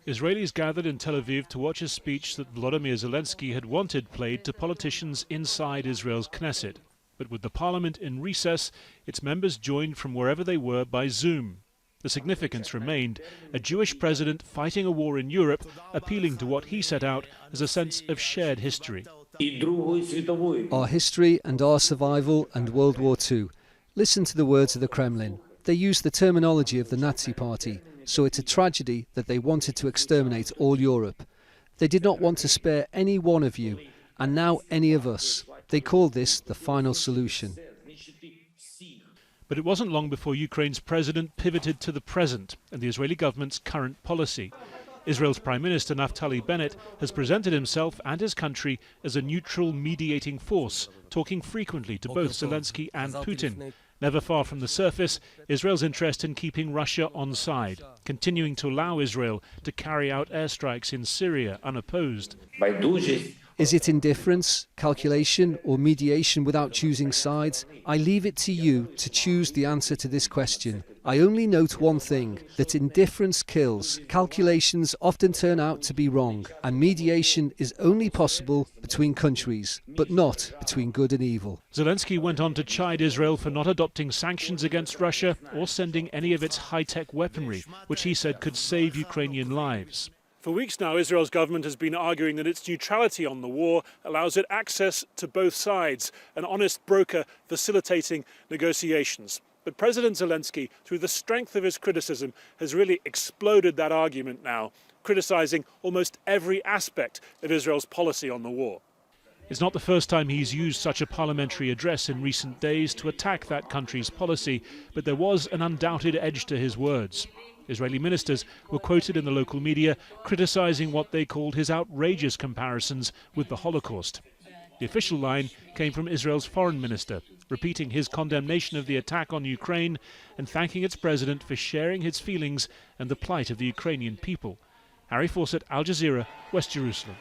Israelis gathered in Tel Aviv to watch a speech that Volodymyr Zelenskyy had wanted played to politicians inside Israel's Knesset. But with the parliament in recess, its members joined from wherever they were by Zoom. The significance remained: a Jewish president fighting a war in Europe, appealing to what he set out as a sense of shared history. Our history and our survival and World War II. Listen to the words of the Kremlin. They use the terminology of the Nazi Party, so it's a tragedy that they wanted to exterminate all Europe. They did not want to spare any one of you, and now any of us. They call this the final solution. But it wasn't long before Ukraine's president pivoted to the present and the Israeli government's current policy. Israel's Prime Minister Naftali Bennett has presented himself and his country as a neutral mediating force, talking frequently to both Zelenskyy and Putin. Never far from the surface, Israel's interest in keeping Russia on side, continuing to allow Israel to carry out airstrikes in Syria unopposed. Is it indifference, calculation, or mediation without choosing sides? I leave it to you to choose the answer to this question. I only note one thing, that indifference kills. Calculations often turn out to be wrong, and mediation is only possible between countries, but not between good and evil. Zelenskyy went on to chide Israel for not adopting sanctions against Russia or sending any of its high-tech weaponry, which he said could save Ukrainian lives. For weeks now, Israel's government has been arguing that its neutrality on the war allows it access to both sides, an honest broker facilitating negotiations. But President Zelenskyy, through the strength of his criticism, has really exploded that argument now, criticizing almost every aspect of Israel's policy on the war. It's not the first time he's used such a parliamentary address in recent days to attack that country's policy, but there was an undoubted edge to his words. Israeli ministers were quoted in the local media criticizing what they called his outrageous comparisons with the Holocaust. The official line came from Israel's foreign minister, repeating his condemnation of the attack on Ukraine and thanking its president for sharing his feelings and the plight of the Ukrainian people. Fawcett, Al Jazeera, West Jerusalem.